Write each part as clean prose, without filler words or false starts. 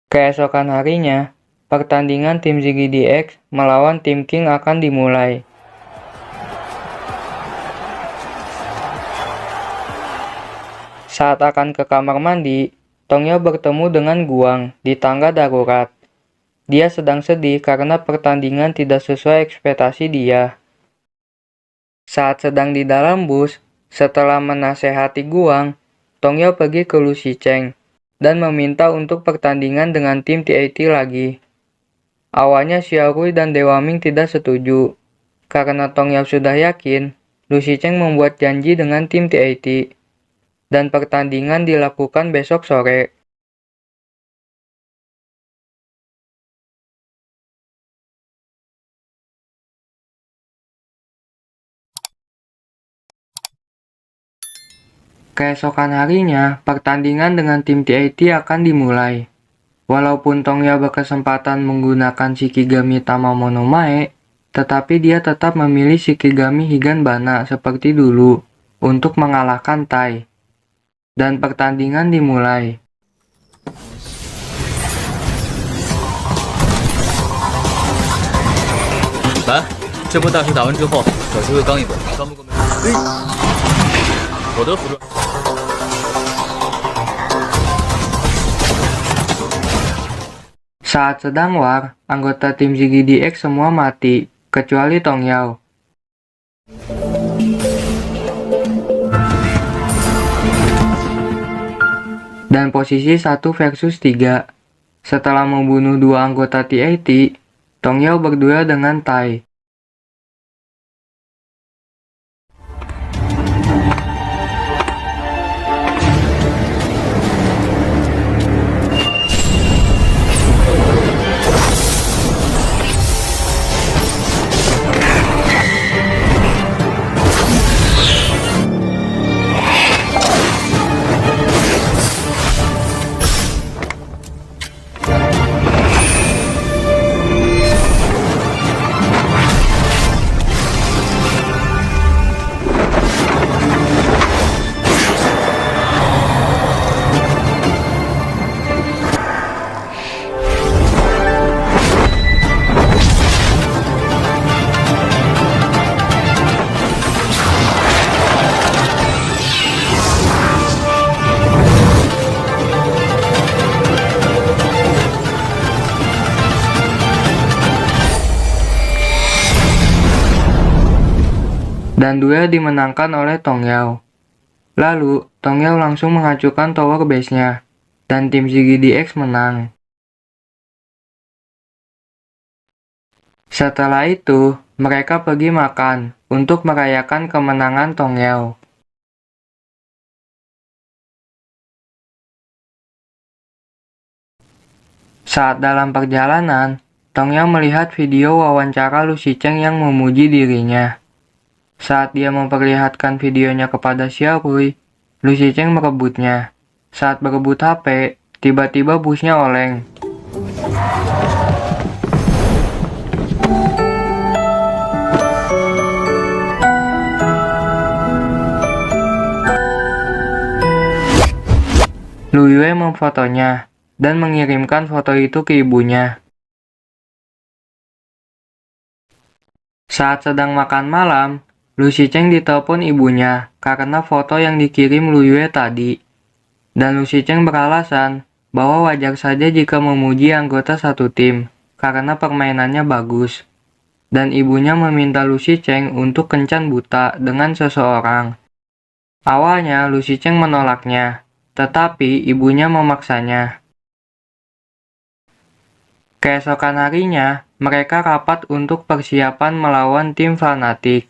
Keesokan harinya, pertandingan tim ZGDX melawan tim King akan dimulai. Saat akan ke kamar mandi, Tongyao bertemu dengan Guang di tangga darurat. Dia sedang sedih karena pertandingan tidak sesuai ekspektasi dia. Saat sedang di dalam bus, setelah menasehati Guang, Tongyao pergi ke Lu Shicheng dan meminta untuk pertandingan dengan tim TAT lagi. Awalnya Xiaorui dan Dewa Ming tidak setuju. Karena Tongyao sudah yakin, Lu Shicheng membuat janji dengan tim TAT. Dan pertandingan dilakukan besok sore. Keesokan harinya, pertandingan dengan tim TAT akan dimulai. Walaupun Tongyao berkesempatan menggunakan Shikigami Tamamonomae, tetapi dia tetap memilih Shikigami Higanbana seperti dulu untuk mengalahkan Tai. Dan pertandingan dimulai. 来，这波大师打完之后，找机会刚一波，刚不过没。我的辅助。Saat sedang war, anggota tim ZGDX semua mati, kecuali Tongyao. Dan posisi 1 versus 3. Setelah membunuh 2 anggota TAT, Tongyao berduel dengan Tai. Dan duel dimenangkan oleh Tongyao. Lalu, Tongyao langsung mengacukan tower base-nya, dan tim ZGDX menang. Setelah itu, mereka pergi makan untuk merayakan kemenangan Tongyao. Saat dalam perjalanan, Tongyao melihat video wawancara Lu Shicheng yang memuji dirinya. Saat dia memperlihatkan videonya kepada Xiaorui, Lu Shicheng merebutnya. Saat berebut HP, tiba-tiba busnya oleng. Lu Yue memfotonya dan mengirimkan foto itu ke ibunya. Saat sedang makan malam, Lu Shicheng ditelepon ibunya karena foto yang dikirim Lu Yue tadi. Dan Lu Shicheng beralasan bahwa wajar saja jika memuji anggota satu tim karena permainannya bagus. Dan ibunya meminta Lu Shicheng untuk kencan buta dengan seseorang. Awalnya Lu Shicheng menolaknya, tetapi ibunya memaksanya. Keesokan harinya, mereka rapat untuk persiapan melawan tim Fanatik.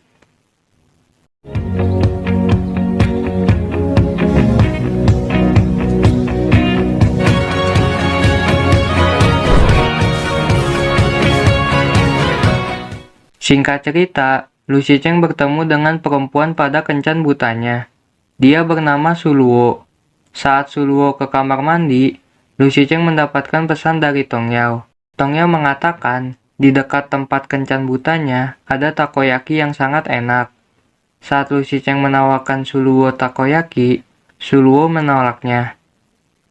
Singkat cerita, Lu Shicheng bertemu dengan perempuan pada kencan butanya. Dia bernama Suluo. Saat Suluo ke kamar mandi, Lu Shicheng mendapatkan pesan dari Tongyao. Tongyao mengatakan, di dekat tempat kencan butanya ada takoyaki yang sangat enak. Saat Lu Shicheng menawarkan Suluo takoyaki, Suluo menolaknya.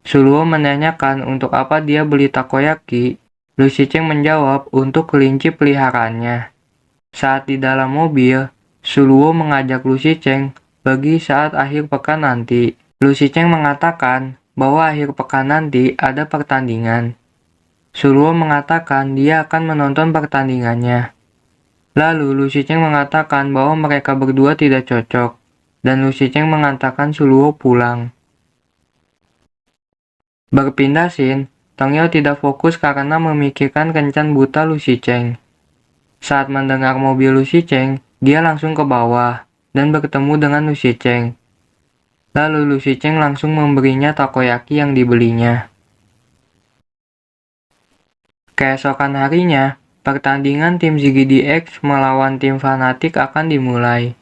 Suluo menanyakan untuk apa dia beli takoyaki. Lu Shicheng menjawab untuk kelinci peliharaannya. Saat di dalam mobil, Suluo mengajak Lu Shicheng pergi saat akhir pekan nanti. Lu Shicheng mengatakan bahwa akhir pekan nanti ada pertandingan. Suluo mengatakan dia akan menonton pertandingannya. Lalu Lu Shicheng mengatakan bahwa mereka berdua tidak cocok, dan Lu Shicheng mengatakan Suluo pulang. Berpindah scene, Tongyao tidak fokus karena memikirkan kencan buta Lu Shicheng. Saat mendengar mobil Lu Shicheng, dia langsung ke bawah dan bertemu dengan Lu Shicheng. Lalu Lu Shicheng langsung memberinya takoyaki yang dibelinya. Keesokan harinya, pertandingan tim ZGDX melawan tim Fnatic akan dimulai.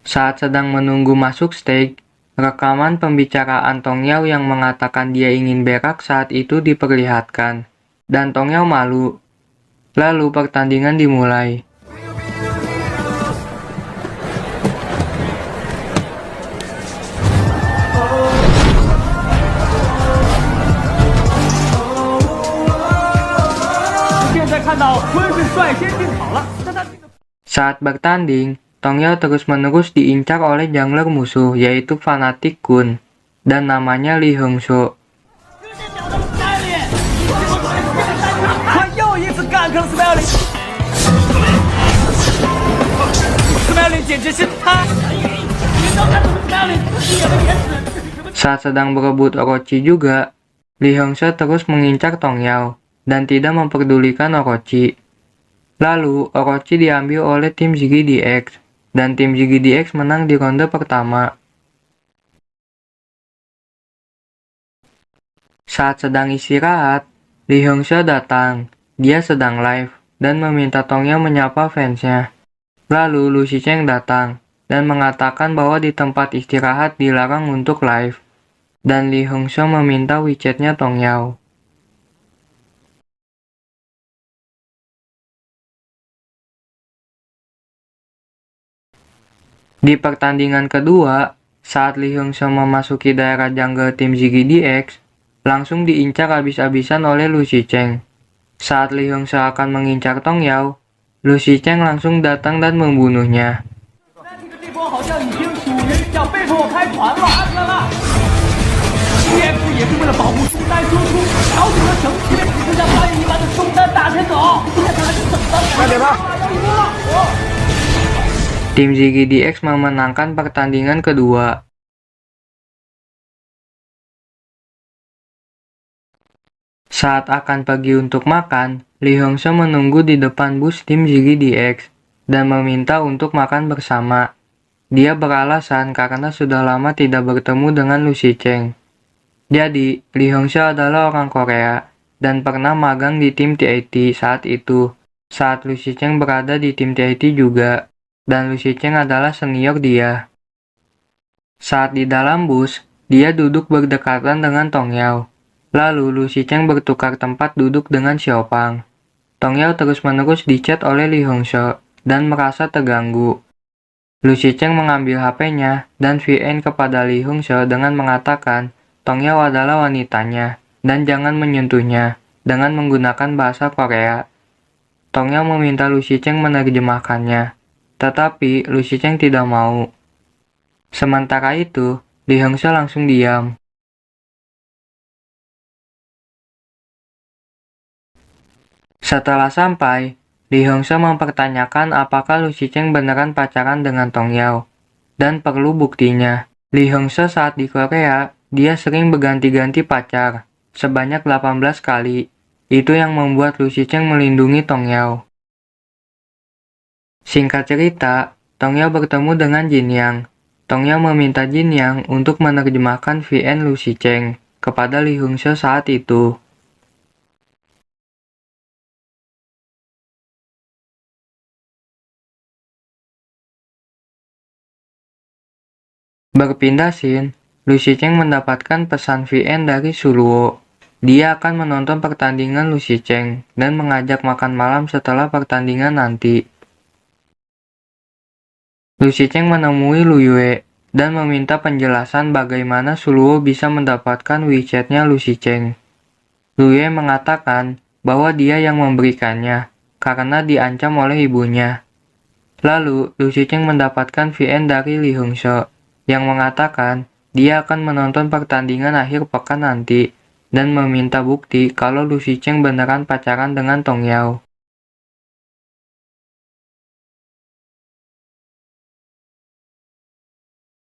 Saat sedang menunggu masuk stage, rekaman pembicaraan Tongyao yang mengatakan dia ingin berak saat itu diperlihatkan, dan Tongyao malu. Lalu pertandingan dimulai. Saat bertanding, Tongyao terus-menerus diincar oleh jungler musuh, yaitu Fnatic Kun, dan namanya Li Hongshou. Saat sedang berebut Orochi juga, Li Hongshou terus mengincar Tongyao, dan tidak memperdulikan Orochi. Lalu, Orochi diambil oleh tim ZGDX, dan tim ZGDX menang di ronde pertama. Saat sedang istirahat, Li Hongshou datang. Dia sedang live, dan meminta Tongyao menyapa fansnya. Lalu, Lu Shicheng datang, dan mengatakan bahwa di tempat istirahat dilarang untuk live. Dan Li Hongshou meminta WeChat-nya Tongyao. Di pertandingan kedua, saat Li Hongshou memasuki daerah jungle tim ZGDX, langsung diincar habis-habisan oleh Lu Shicheng. Saat Li Hongshou akan mengincar Tongyao, Lu Shicheng langsung datang dan membunuhnya. Tim ZGDX memenangkan pertandingan kedua. Saat akan pergi untuk makan, Li Hongshou menunggu di depan bus tim ZGDX dan meminta untuk makan bersama. Dia beralasan karena sudah lama tidak bertemu dengan Lu Shicheng. Jadi, Li Hongshou adalah orang Korea dan pernah magang di tim TIT saat itu, saat Lu Shicheng berada di tim TIT juga. Dan Lu Shicheng adalah senior dia. Saat di dalam bus, dia duduk berdekatan dengan Tongyao. Lalu Lu Shicheng bertukar tempat duduk dengan Xiaopang. Tongyao terus-menerus dicat oleh Li Hongshou dan merasa terganggu. Lu Shicheng mengambil HP-nya dan VN kepada Li Hongshou dengan mengatakan Tongyao adalah wanitanya dan jangan menyentuhnya dengan menggunakan bahasa Korea. Tongyao meminta Lu Shicheng menerjemahkannya. Tetapi Lu Shicheng tidak mau. Sementara itu, Li Hongshou langsung diam. Setelah sampai, Li Hongshou mempertanyakan apakah Lu Shicheng beneran pacaran dengan Tongyao, dan perlu buktinya. Li Hongshou saat di Korea, dia sering berganti-ganti pacar, sebanyak 18 kali. Itu yang membuat Lu Shicheng melindungi Tongyao. Singkat cerita, Tongyao bertemu dengan Jinyang. Tongyao meminta Jinyang untuk menerjemahkan VN Lu Shicheng kepada Li Hongshou saat itu. Berpindah scene, Lu Shicheng mendapatkan pesan VN dari Suluo. Dia akan menonton pertandingan Lu Shicheng dan mengajak makan malam setelah pertandingan nanti. Lu Shicheng menemui Lu Yue dan meminta penjelasan bagaimana Suluo bisa mendapatkan WeChat-nya Lu Shicheng. Lu Ye mengatakan bahwa dia yang memberikannya karena diancam oleh ibunya. Lalu, Lu Shicheng mendapatkan VN dari Li Hongse yang mengatakan dia akan menonton pertandingan akhir pekan nanti dan meminta bukti kalau Lu Shicheng beneran pacaran dengan Tong Yao.